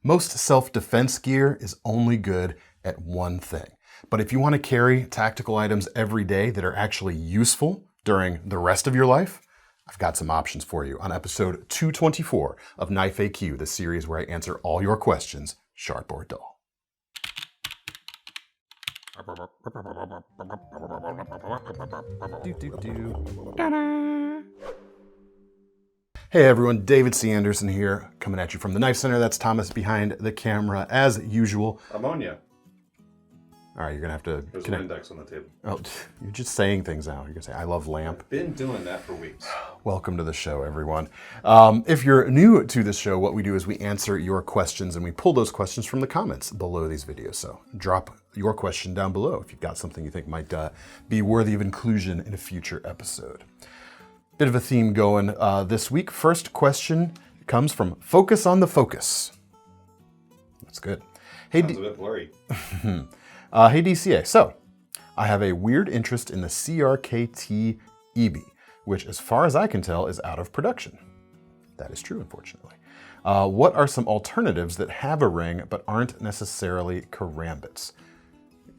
Most self-defense gear is only good at one thing. But if you want to carry tactical items every day that are actually useful during the rest of your life, I've got some options for you on episode 224 of Knife AQ, the series where I answer all your questions, sharp or dull. Hey everyone, David C. Anderson here, coming at you from the KnifeCenter. That's Thomas behind the camera, as usual. Ammonia. All right, you're gonna have to There's an index on the table. Oh, you're just saying things now. You're gonna say, I love lamp. I've been doing that for weeks. Welcome to the show, everyone. If you're new to this show, what we do is we answer your questions and we pull those questions from the comments below these videos. So drop your question down below if you've got something you think might be worthy of inclusion in a future episode. Bit of a theme going this week. First question comes from Focus on the Focus. That's good. Hey, Sounds a bit blurry. Hey DCA, so I have a weird interest in the CRKT EB, which as far as I can tell is out of production. That is true, unfortunately. What are some alternatives that have a ring but aren't necessarily karambits?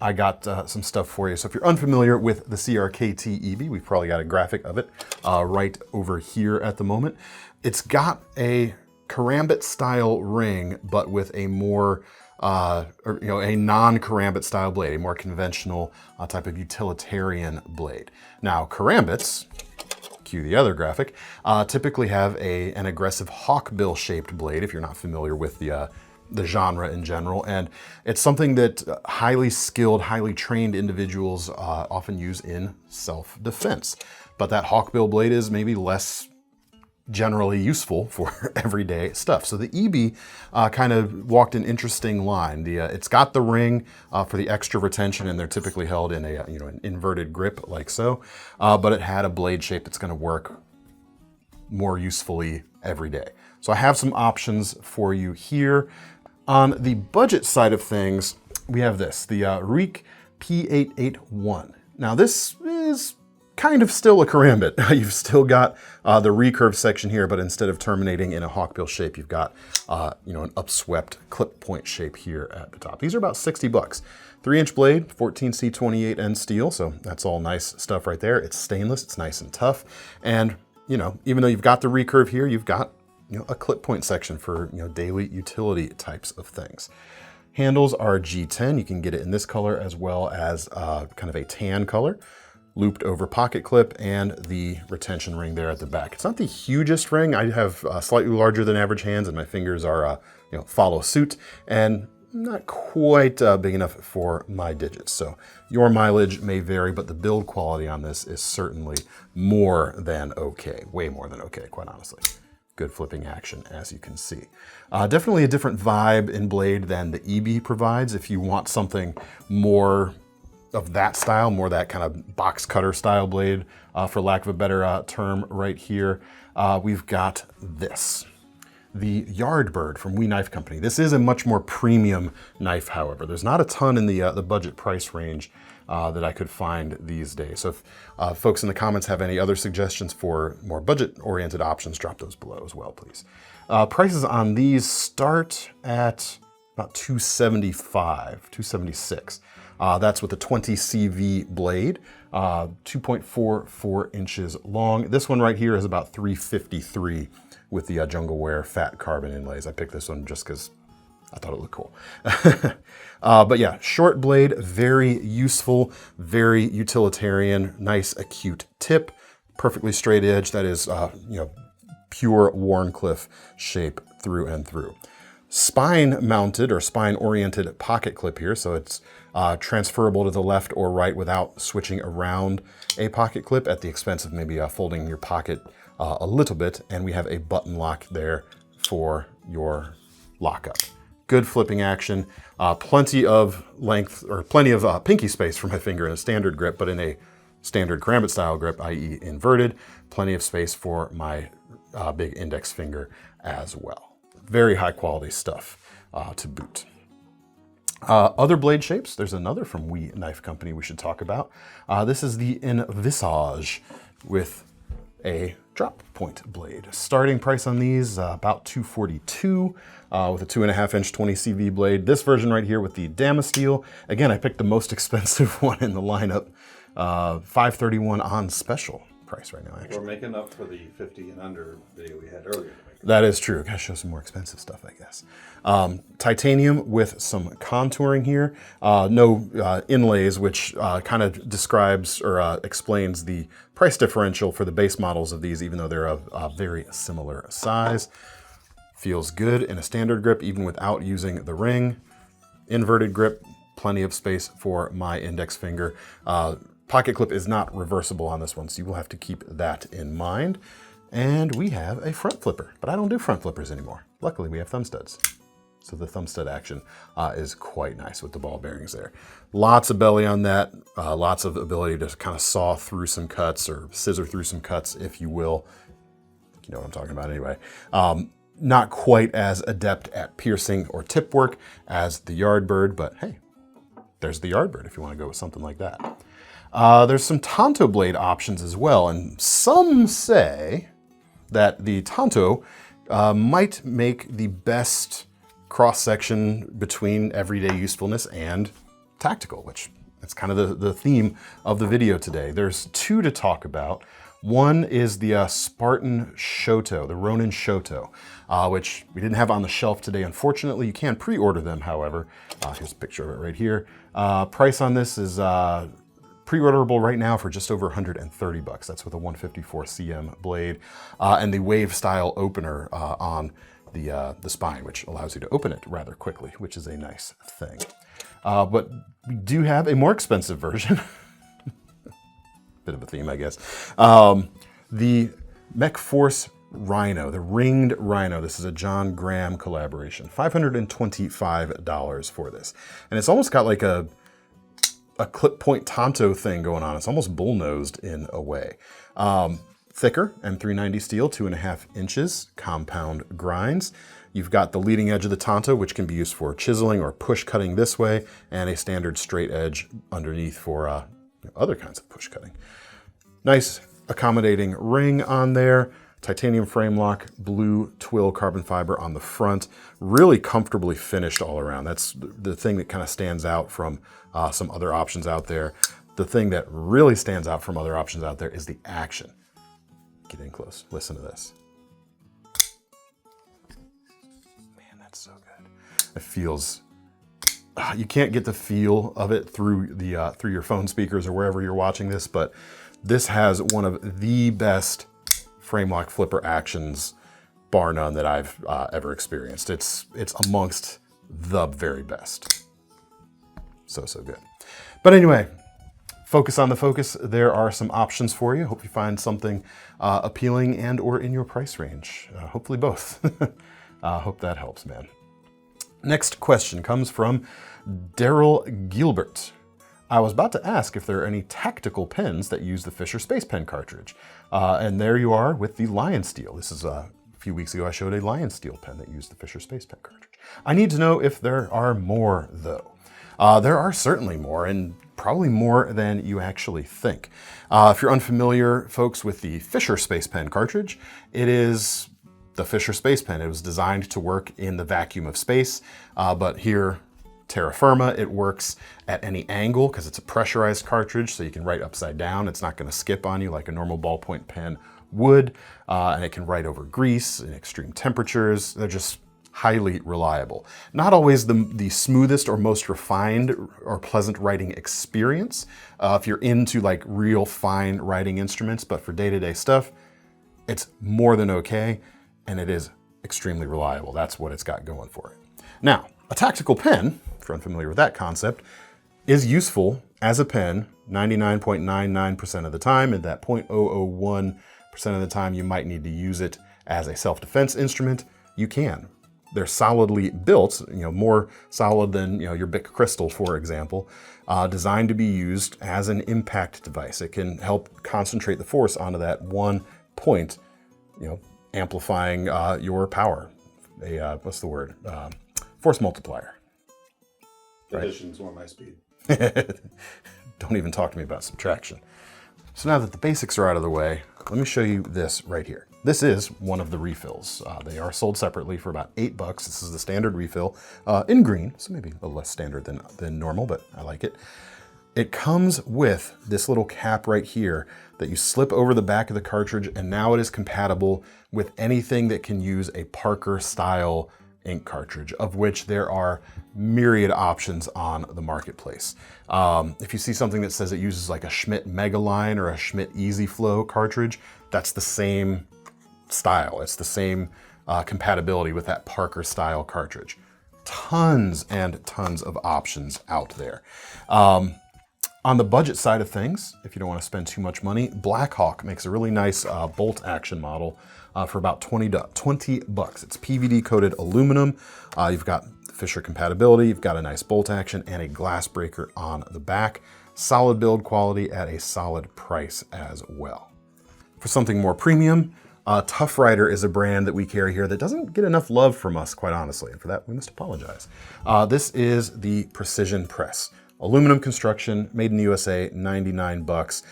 I got some stuff for you. So if you're unfamiliar with the CRKT EB, we've probably got a graphic of it right over here at the moment. It's got a karambit style ring, but with a more a non-karambit style blade, a more conventional type of utilitarian blade. Now, karambits, cue the other graphic, typically have an aggressive hawkbill shaped blade, if you're not familiar with the genre in general. And it's something that highly skilled, highly trained individuals often use in self-defense. But that hawkbill blade is maybe less generally useful for everyday stuff. So the EB kind of walked an interesting line. It's got the ring for the extra retention, and they're typically held in an inverted grip like so. But it had a blade shape that's going to work more usefully every day. So I have some options for you here. On the budget side of things, we have this, the Reek P881. Now this is kind of still a karambit. You've still got the recurve section here, but instead of terminating in a hawkbill shape, you've got an upswept clip point shape here at the top. These are about 60 bucks. 3-inch blade, 14C28 end steel, so that's all nice stuff right there. It's stainless, it's nice and tough, and even though you've got the recurve here, you've got a clip point section for daily utility types of things. Handles are G10. You can get it in this color as well as kind of a tan color. Looped over pocket clip and the retention ring there at the back. It's not the hugest ring. I have slightly larger than average hands, and my fingers are follow suit and not quite big enough for my digits. So your mileage may vary, but the build quality on this is certainly more than okay. Way more than okay, quite honestly. Good flipping action, as you can see. Definitely a different vibe in blade than the EB provides. If you want something more of that style, more that kind of box cutter style blade, for lack of a better term right here, we've got this. The Yardbird from We Knife Company. This is a much more premium knife, however. There's not a ton in the budget price range that I could find these days. So if folks in the comments have any other suggestions for more budget-oriented options, drop those below as well, please. Prices on these start at about $275, $276. That's with a 20 CV blade, 2.44 inches long. This one right here is about $353 with the Jungle Wear fat carbon inlays. I picked this one just because I thought it looked cool. But yeah, short blade, very useful, very utilitarian, nice acute tip, perfectly straight edge. That is, pure Wharncliffe shape through and through. Spine mounted or spine oriented pocket clip here. So it's transferable to the left or right without switching around a pocket clip at the expense of maybe folding your pocket a little bit. And we have a button lock there for your lockup. Good flipping action, plenty of length or plenty of pinky space for my finger in a standard grip, but in a standard karambit style grip, i.e. inverted, plenty of space for my big index finger as well. Very high quality stuff to boot. Other blade shapes, there's another from We Knife Company we should talk about. This is the Envisage with a drop point blade. Starting price on these, about $242 with a 2.5-inch 20 CV blade. This version right here with the Damyr steel. Again, I picked the most expensive one in the lineup. $531 on special price right now, actually. We're making up for the 50 and under video we had earlier. That is true. Gotta show some more expensive stuff, I guess. Titanium with some contouring here. No inlays, which kind of describes or explains the price differential for the base models of these, even though they're of a very similar size. Feels good in a standard grip, even without using the ring. Inverted grip, plenty of space for my index finger. Pocket clip is not reversible on this one, so you will have to keep that in mind. And we have a front flipper, but I don't do front flippers anymore. Luckily, we have thumb studs. So the thumb stud action is quite nice with the ball bearings there. Lots of belly on that, lots of ability to kind of saw through some cuts or scissor through some cuts, if you will. You know what I'm talking about anyway. Not quite as adept at piercing or tip work as the Yardbird, but hey, there's the Yardbird if you want to go with something like that. There's some Tonto blade options as well, and some say that the Tonto might make the best cross-section between everyday usefulness and tactical, which that's kind of the theme of the video today. There's two to talk about. One is the Spartan Shoto, the Ronin Shoto, which we didn't have on the shelf today. Unfortunately, you can pre-order them, however. Here's a picture of it right here. Price on this is pre-orderable right now for just over $130. That's with a 154 cm blade and the wave style opener on the spine, which allows you to open it rather quickly, which is a nice thing. But we do have a more expensive version. Bit of a theme, I guess. The Mech Force Rhino, the ringed Rhino. This is a John Graham collaboration. $525 for this. And it's almost got like a clip point Tonto thing going on. It's almost bull-nosed in a way. Thicker M390 steel, 2.5 inches, compound grinds. You've got the leading edge of the Tonto, which can be used for chiseling or push cutting this way, and a standard straight edge underneath for other kinds of push cutting. Nice accommodating ring on there. Titanium frame lock, blue twill carbon fiber on the front. Really comfortably finished all around. That's the thing that kind of stands out from some other options out there. The thing that really stands out from other options out there is the action. Get in close, listen to this. Man, that's so good. It feels, you can't get the feel of it through the through your phone speakers or wherever you're watching this, but this has one of the best frame lock flipper actions, bar none, that I've ever experienced. It's amongst the very best. So good. But anyway, focus on the focus. There are some options for you. Hope you find something appealing and or in your price range. Hopefully both. Hope that helps, man. Next question comes from Daryl Gilbert. I was about to ask if there are any tactical pens that use the Fisher Space Pen cartridge. And there you are with the Lion Steel. This is a few weeks ago I showed a Lion Steel pen that used the Fisher Space Pen cartridge. I need to know if there are more though. There are certainly more, and probably more than you actually think. If you're unfamiliar, folks, with the Fisher Space Pen cartridge, it is the Fisher Space Pen. It was designed to work in the vacuum of space, but here, terra firma, it works at any angle because it's a pressurized cartridge, so you can write upside down. It's not going to skip on you like a normal ballpoint pen would, and it can write over grease in extreme temperatures. They're just highly reliable. Not always the smoothest or most refined or pleasant writing experience if you're into like real fine writing instruments, but for day-to-day stuff, it's more than okay, and it is extremely reliable. That's what it's got going for it. Now, a tactical pen, if you're unfamiliar with that concept, is useful as a pen 99.99% of the time, and that 0.001% of the time you might need to use it as a self-defense instrument, you can. They're solidly built, more solid than your Bic Crystal, for example, designed to be used as an impact device. It can help concentrate the force onto that one point, amplifying your power. What's the word? Force multiplier. Addition's more my speed. Don't even talk to me about subtraction. So now that the basics are out of the way, let me show you this right here. This is one of the refills. They are sold separately for about $8. This is the standard refill in green, so maybe a little less standard than normal, but I like it. It comes with this little cap right here that you slip over the back of the cartridge, and now it is compatible with anything that can use a Parker style ink cartridge, of which there are myriad options on the marketplace. If you see something that says it uses like a Schmidt Megaline or a Schmidt Easy Flow cartridge, that's the same style. It's the same compatibility with that Parker style cartridge. Tons and tons of options out there. On the budget side of things, if you don't want to spend too much money, Blackhawk makes a really nice bolt action model for about $20. It's PVD coated aluminum. You've got Fisher compatibility, you've got a nice bolt action and a glass breaker on the back. Solid build quality at a solid price as well. For something more premium, Tough Rider is a brand that we carry here that doesn't get enough love from us, quite honestly, and for that we must apologize. This is the Precision Press. Aluminum construction, made in the USA, $99.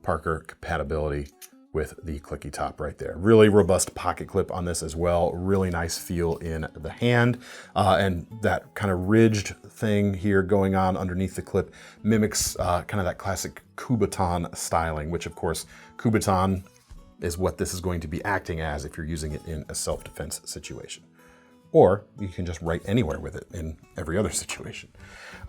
Parker compatibility with the clicky top right there. Really robust pocket clip on this as well. Really nice feel in the hand. And that kind of ridged thing here going on underneath the clip mimics kind of that classic Kubotan styling, which of course, Kubotan is what this is going to be acting as if you're using it in a self-defense situation. Or you can just write anywhere with it in every other situation.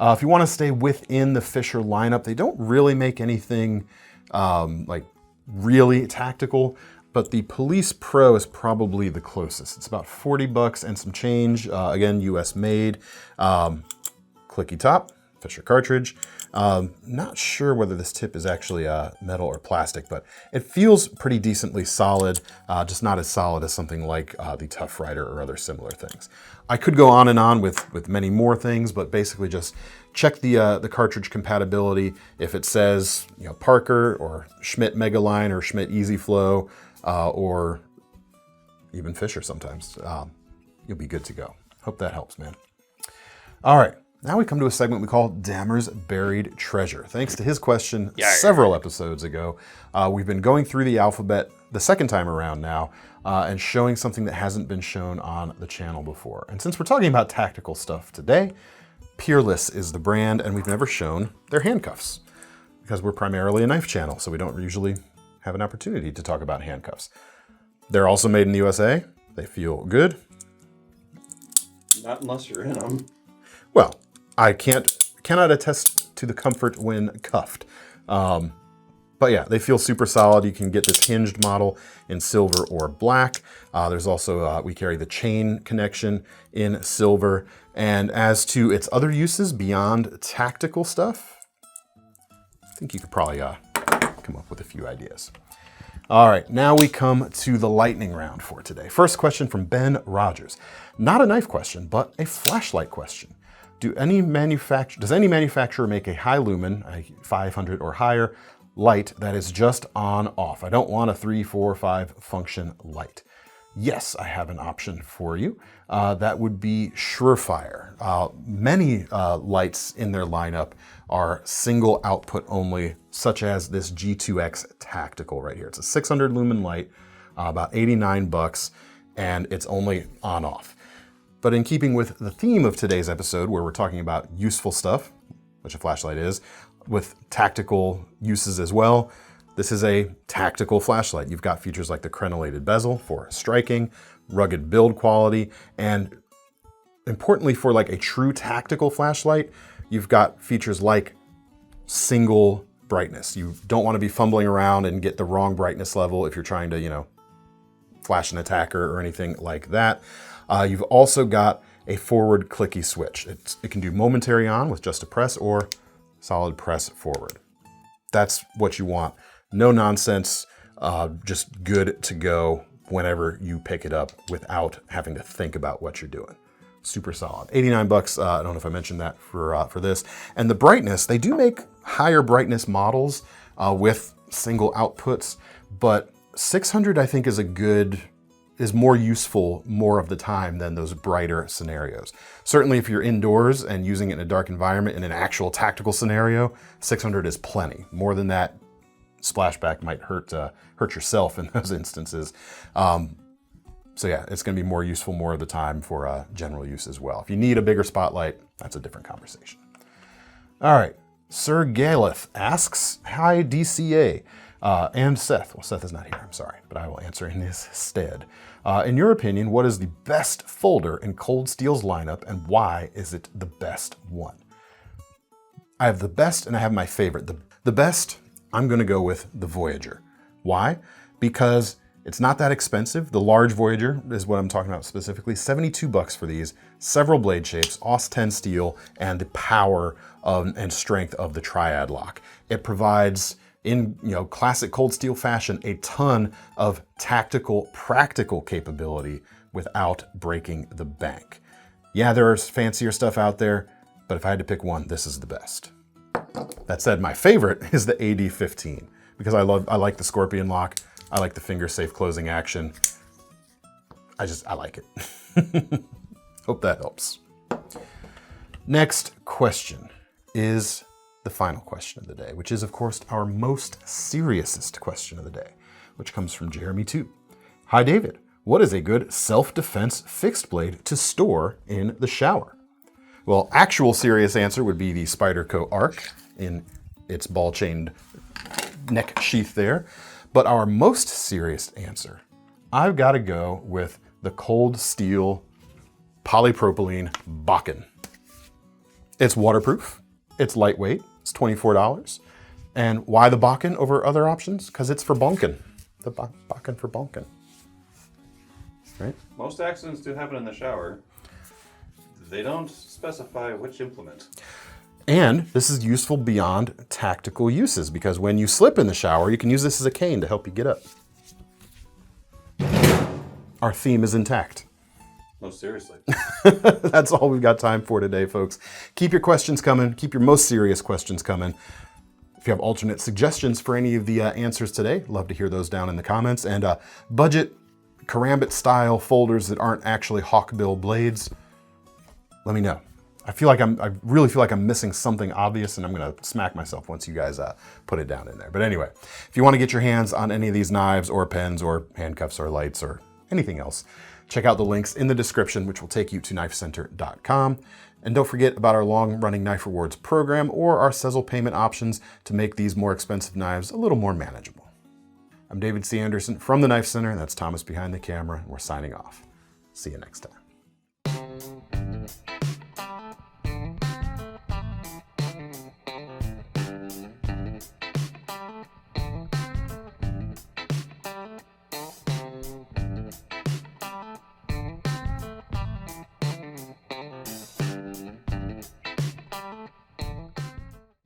If you want to stay within the Fisher lineup, they don't really make anything like really tactical, but the Police Pro is probably the closest. It's about $40 and some change. Again, US made. Clicky top, Fisher cartridge. Not sure whether this tip is actually metal or plastic, but it feels pretty decently solid, just not as solid as something like the Tough Rider or other similar things. I could go on and on with many more things, but basically just check the cartridge compatibility. If it says Parker or Schmidt Megaline or Schmidt Easy Flow or even Fisher sometimes, you'll be good to go. Hope that helps, man. All right. Now we come to a segment we call Damyr's Buried Treasure. Thanks to his question several episodes ago, we've been going through the alphabet the second time around now and showing something that hasn't been shown on the channel before. And since we're talking about tactical stuff today, Peerless is the brand, and we've never shown their handcuffs because we're primarily a knife channel, so we don't usually have an opportunity to talk about handcuffs. They're also made in the USA. They feel good. Not unless you're in them. Well, I cannot attest to the comfort when cuffed. But yeah, they feel super solid. You can get this hinged model in silver or black. There's also, we carry the chain connection in silver. And as to its other uses beyond tactical stuff, I think you could probably come up with a few ideas. All right, now we come to the lightning round for today. First question from Ben Rogers. Not a knife question, but a flashlight question. Does any manufacturer make a high lumen, a 500 or higher, light that is just on off? I don't want a 3, 4, 5 function light. Yes, I have an option for you. That would be Surefire. Many lights in their lineup are single output only, such as this G2X Tactical right here. It's a 600 lumen light, about $89, and it's only on off. But in keeping with the theme of today's episode, where we're talking about useful stuff, which a flashlight is, with tactical uses as well, this is a tactical flashlight. You've got features like the crenellated bezel for striking, rugged build quality, and importantly for like a true tactical flashlight, you've got features like single brightness. You don't want to be fumbling around and get the wrong brightness level if you're trying to, flash an attacker or anything like that. You've also got a forward clicky switch. It can do momentary on with just a press or solid press forward. That's what you want. No nonsense, just good to go whenever you pick it up without having to think about what you're doing. Super solid. $89, I don't know if I mentioned that for this. And the brightness, they do make higher brightness models with single outputs, but 600 I think is more useful more of the time than those brighter scenarios. Certainly if you're indoors and using it in a dark environment in an actual tactical scenario, 600 is plenty. More than that, splashback might hurt yourself in those instances. So yeah, it's going to be more useful more of the time for general use as well. If you need a bigger spotlight, that's a different conversation. All right, Sir Galeth asks, hi DCA, and Seth. Well, Seth is not here, I'm sorry, but I will answer in his stead. In your opinion, what is the best folder in Cold Steel's lineup, and why is it the best one? I have the best and I have my favorite. The best, I'm going to go with the Voyager. Why? Because it's not that expensive. The large Voyager is what I'm talking about specifically. $72 for these, several blade shapes, AUS 10 steel, and the power and strength of the triad lock. It provides, in classic Cold Steel fashion, a ton of tactical, practical capability without breaking the bank. Yeah, there's fancier stuff out there, but if I had to pick one, this is the best. That said, my favorite is the AD-15 because I like the Scorpion lock. I like the finger safe closing action. I like it. Hope that helps. Next question is the final question of the day, which is of course our most seriousest question of the day, which comes from Jeremy 2. Hi David, what is a good self-defense fixed blade to store in the shower? Well, actual serious answer would be the Spyderco Arc in its ball-chained neck sheath there. But our most serious answer, I've got to go with the Cold Steel polypropylene Bakken. It's waterproof, it's lightweight, it's $24. And why the Bakken over other options? Because it's for bonking. The Bakken for bonking. Right? Most accidents do happen in the shower. They don't specify which implement. And this is useful beyond tactical uses because when you slip in the shower, you can use this as a cane to help you get up. Our theme is intact. Most seriously. That's all we've got time for today, folks. Keep your questions coming. Keep your most serious questions coming. If you have alternate suggestions for any of the answers today, love to hear those down in the comments. And budget Karambit style folders that aren't actually hawkbill blades, let me know. I really feel like I'm missing something obvious, and I'm gonna smack myself once you guys put it down in there. But anyway, if you wanna get your hands on any of these knives or pens or handcuffs or lights or anything else, check out the links in the description, which will take you to KnifeCenter.com. And don't forget about our long-running Knife Rewards program or our Sezzle payment options to make these more expensive knives a little more manageable. I'm David C. Anderson from the Knife Center, and that's Thomas behind the camera, and we're signing off. See you next time.